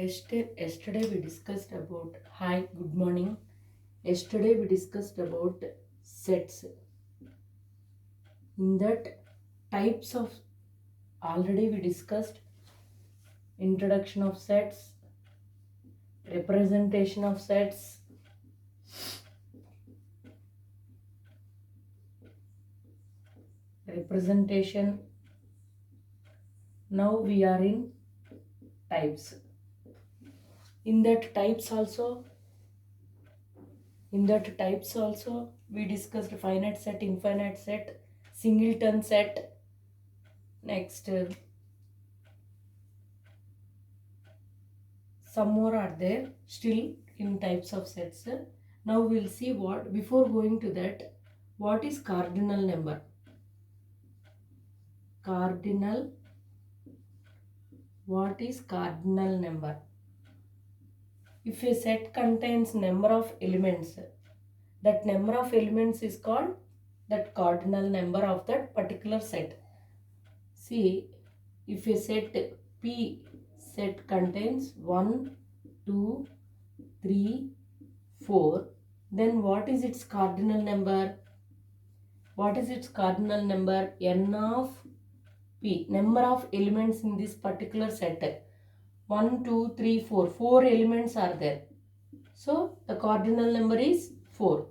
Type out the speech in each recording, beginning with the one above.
Yesterday we discussed about hi, good morning. Yesterday we discussed about sets. In that types of already we discussed introduction of sets, representation of sets, representation. Now we are in types. In that types also, we discussed finite set, infinite set, singleton set. Next, some more are there still in types of sets. Now we'll see what, before going to that, what is cardinal number. What is cardinal number? If a set contains number of elements, that number of elements is called that cardinal number of that particular set. See, if a set P set contains 1, 2, 3, 4, then what is its cardinal number? What is its cardinal number? N of P, number of elements in this particular set. 1, 2, 3, 4. 4 elements are there. So the cardinal number is 4.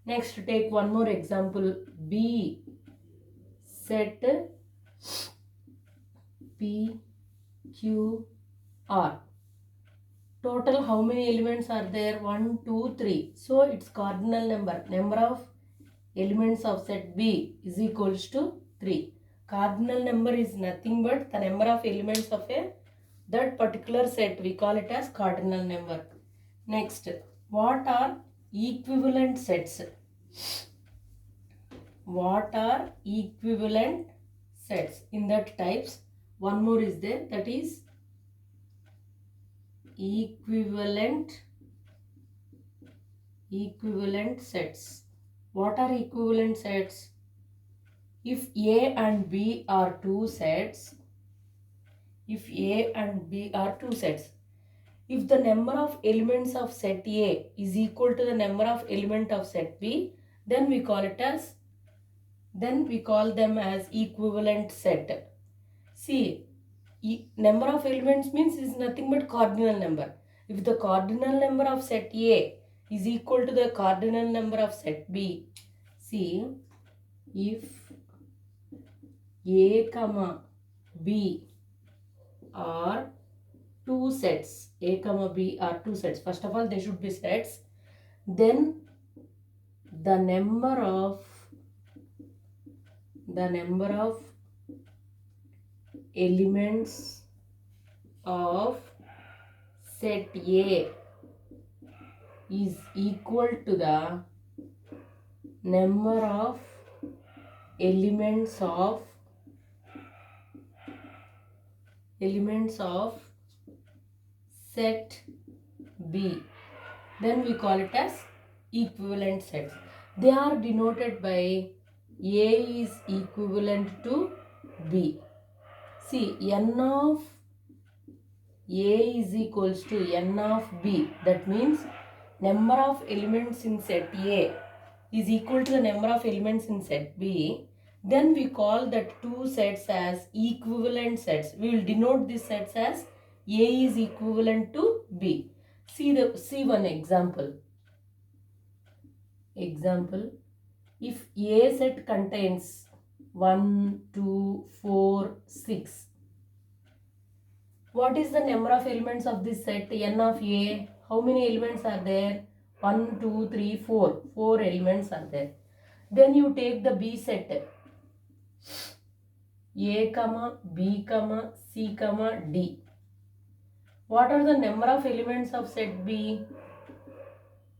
Next, take one more example. B set P, Q, R. Total how many elements are there? 1, 2, 3. So its cardinal number of elements of set B is equals to 3. Cardinal number is nothing but the number of elements of that particular set. We call it as cardinal number. Next, what are equivalent sets? What are equivalent sets? In that types, one more is there, that is equivalent sets. What are equivalent sets? If A and B are two sets, if the number of elements of set A is equal to the number of element of set B, then we call them as equivalent set. See, number of elements means is nothing but cardinal number. If the cardinal number of set A is equal to the cardinal number of set B, see, if A comma B are two sets, A comma B are two sets, first of all they should be sets, then the number of elements of set A is equal to the number of elements of set B, then we call it as equivalent sets. They are denoted by A is equivalent to B. See, N of A is equals to N of B. That means number of elements in set A is equal to the number of elements in set B. Then we call that two sets as equivalent sets. We will denote these sets as A is equivalent to B. See one example. If A set contains 1, 2, 4, 6. What is the number of elements of this set? N of A. How many elements are there? 1, 2, 3, 4. 4 elements are there. Then you take the B set. A, B, C, D. What are the number of elements of set B?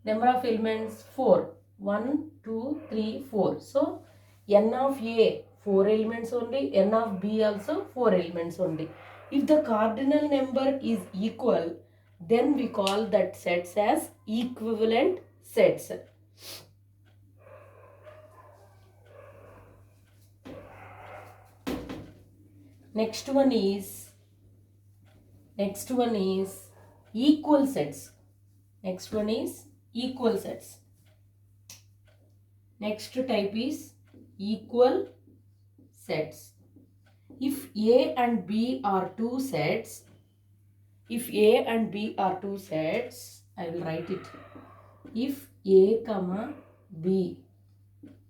Number of elements 4. 1, 2, 3, 4. So N of A 4 elements only, N of B also 4 elements only. If the cardinal number is equal, then we call that sets as equivalent sets. Next one is equal sets. Next one is equal sets. Next type is equal sets. If A and B are two sets, I will write it. If A comma B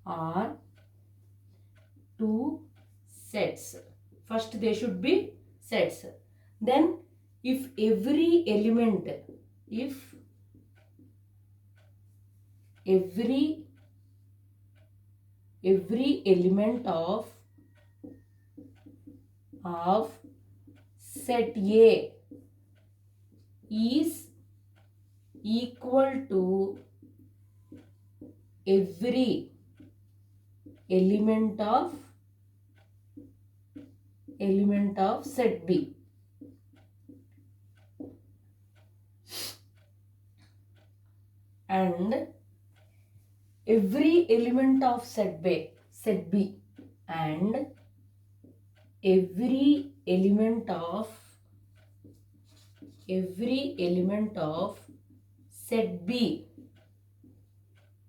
are two sets, first they should be sets. Then if every element of set A is equal to every element of set B, and every element of set B and every element of set B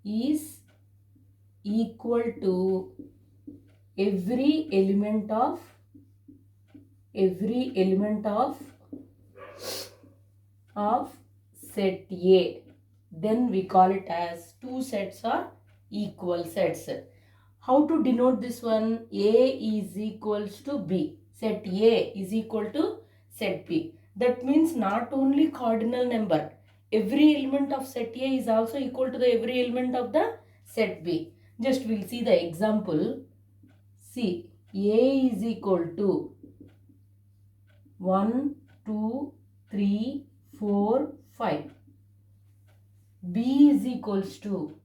is equal to every element of set A, then we call it as two sets or equal sets. How to denote this one? A is equals to B. Set A is equal to set B. That means not only cardinal number, every element of set A is also equal to the every element of the set B. Just we'll see the example. See, A is equal to 1, 2, 3, 4, 5. B is equals to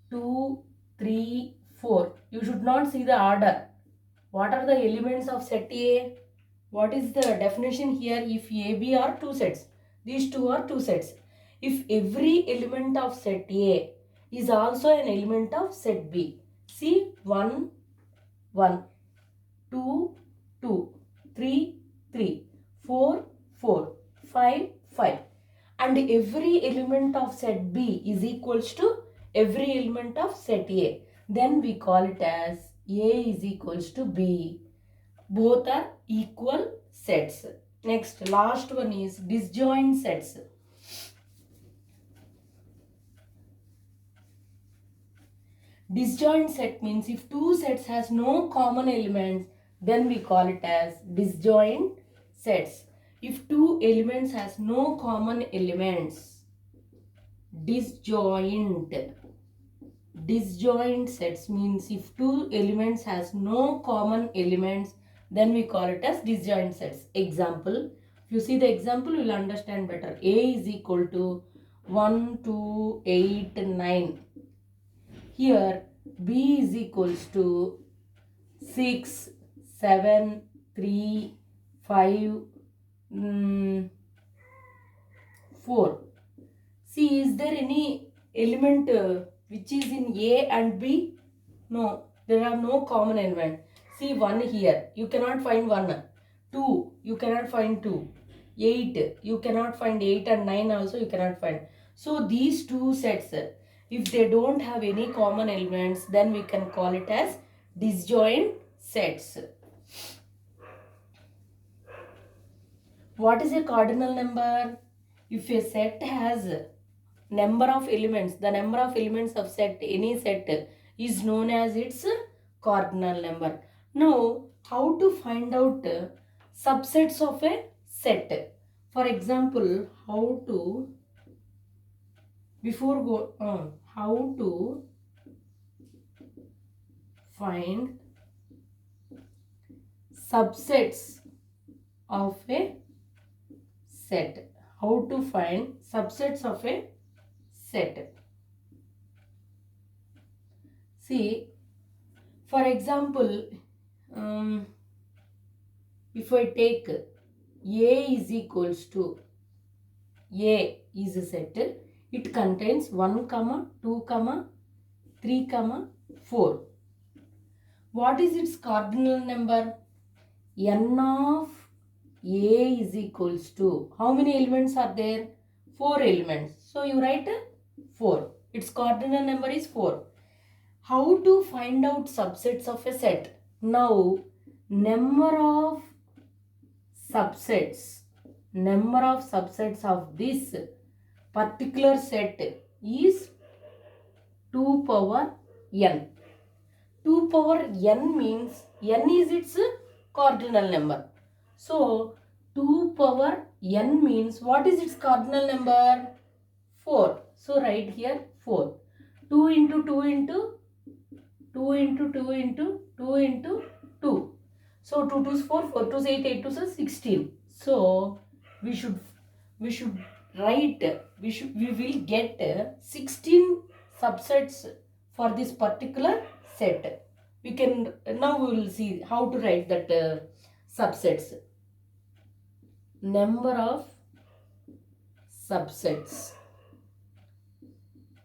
2, 3, 4. You should not see the order. What are the elements of set A? What is the definition here? If AB are two sets, these two are two sets. If every element of set A is also an element of set B. See, 1, 1, 2, 2, 3, 3, 4, 4, 5, 5. And every element of set B is equals to every element of set A. Then we call it as A is equals to B. Both are equal sets. Next, last one is disjoint sets. Disjoint set means if two sets has no common elements, then we call it as disjoint sets. If two elements has no common elements, disjoint sets means if two elements has no common elements, then we call it as disjoint sets. Example, if you see the example, you will understand better. A is equal to 1, 2, 8, 9. Here B is equals to 6, 7, 3, 5, 4. See, is there any element which is in A and B? No, there are no common element. See, 1 here, you cannot find 1. 2, you cannot find 2. 8, you cannot find 8, and 9 also you cannot find. So these two sets, if they don't have any common elements, then we can call it as disjoint sets. What is a cardinal number? If a set has number of elements, the number of elements of set, any set, is known as its cardinal number. Now, how to find out subsets of a set? For example, how to find subsets of a set. How to find subsets of a set? See, for example, if I take A is equals to, A is a set, it contains 1, 2, 3, 4. What is its cardinal number? N of A is equals to, how many elements are there? 4 elements. So you write 4. Its cardinal number is 4. How to find out subsets of a set? Now, number of subsets of this particular set is 2 power n. 2 power n means n is its cardinal number. So 2 power n means what is its cardinal number? 4. So write here 4. 2 into 2 into 2 into 2 into 2 into 2. So 2 2 is 4, 4 2 is 8, 8 2 is 16. So we should write, we will get 16 subsets for this particular set. We can, now we will see how to write that subsets. Number of subsets.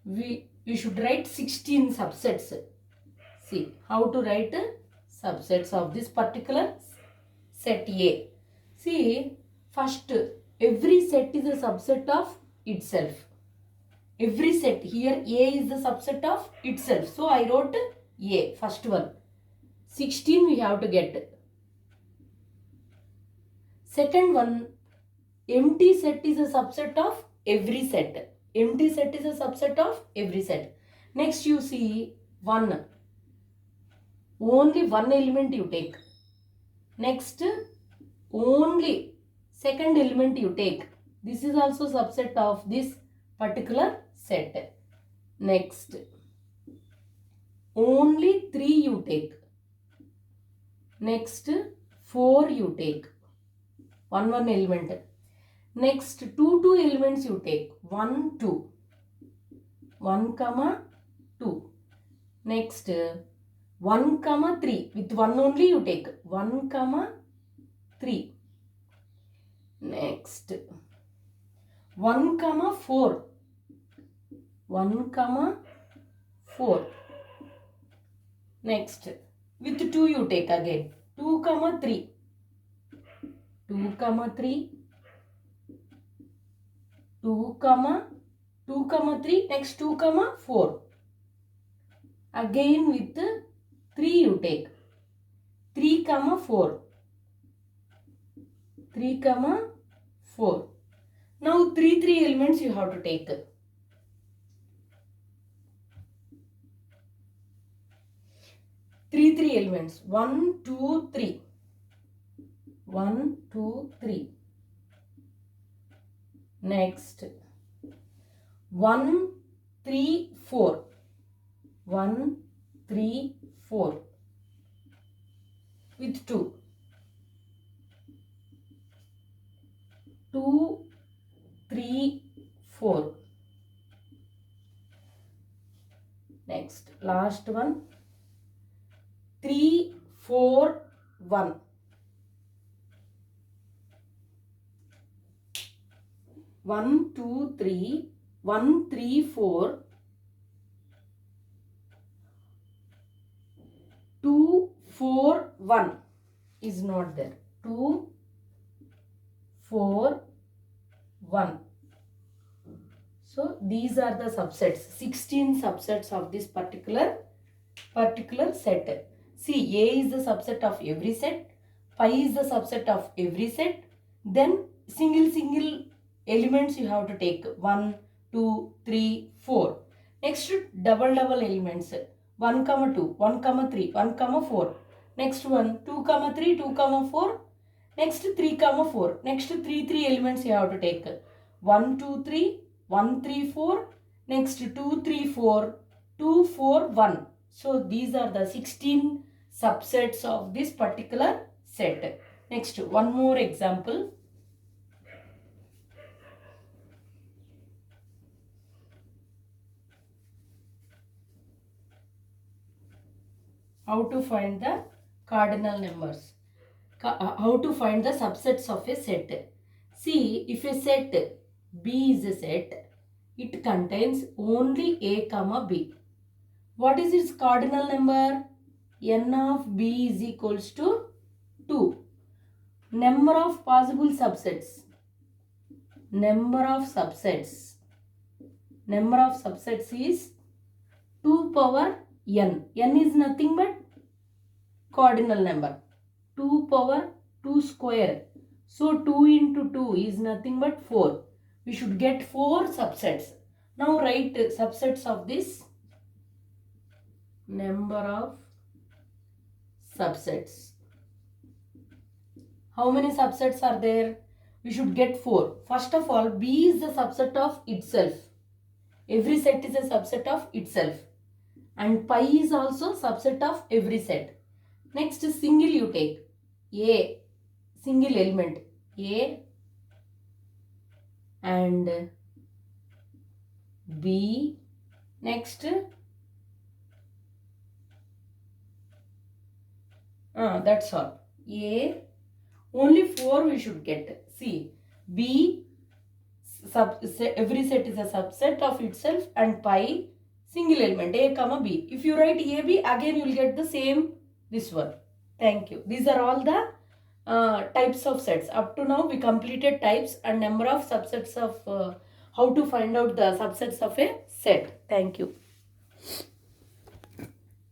We should write 16 subsets. See how to write subsets of this particular set A. See, first, every set is a subset of itself. Every set, here A is the subset of itself. So I wrote A, first one. 16 we have to get. Second one, empty set is a subset of every set. Empty set is a subset of every set. Next you see 1. Only one element you take. Next, only second element you take. This is also subset of this particular set. Next, only 3 you take. Next, 4 you take. One element. Next, 2 elements you take. 1, 2. 1, 2. Next, 1, 3. With 1 only you take. 1, 3. Next, 1, 4. 1, 4. Next, with 2 you take again. 2, 3. 2, 3. 2, 3. Next 2, 4. Again with 3 you take. 3, 4. 3, 4. Now 3 elements you have to take. 3 elements. 1, 2, 3. 1, 2, 3. Next, 1, 3, 4. 1, 3, 4. With 2. 2, 3, 4. Next, last one. 3, 4, 1. 1, 2, 3. 1, 3, 4. 2, 4, 1 is not there. 2, 4, 1. So these are the subsets. 16 subsets of this particular set. See, A is the subset of every set. Pi is the subset of every set. Then single elements you have to take. 1, 2, 3, 4. Next, double elements. 1, 2, 1, 3, 1, 4. Next one, 2, 3, 2, 4. Next 3, 4. Next 3 elements you have to take. 1, 2, 3, 1, 3, 4. Next 2, 3, 4, 2, 4, 1. So these are the 16 subsets of this particular set. Next, one more example. How to find the cardinal numbers. How to find the subsets of a set. See, if a set B is a set, it contains only A, B. What is its cardinal number? N of B is equals to 2. number of possible subsets. Number of subsets is 2 power n. N is nothing but cardinal number. 2 power 2 square. So 2 into 2 is nothing but 4. We should get 4 subsets. Now write subsets of this. Number of subsets. How many subsets are there? We should get 4. First of all, B is the subset of itself. Every set is a subset of itself. And pi is also subset of every set. Next, single you take. A, single element. A and B. Next, that's all. A, only 4 we should get. See, B, every set is a subset of itself, and pi, single element, A comma B. If you write AB, again you will get the same, this one. Thank you. These are all the types of sets. Up to now we completed types and number of subsets of how to find out the subsets of a set. Thank you.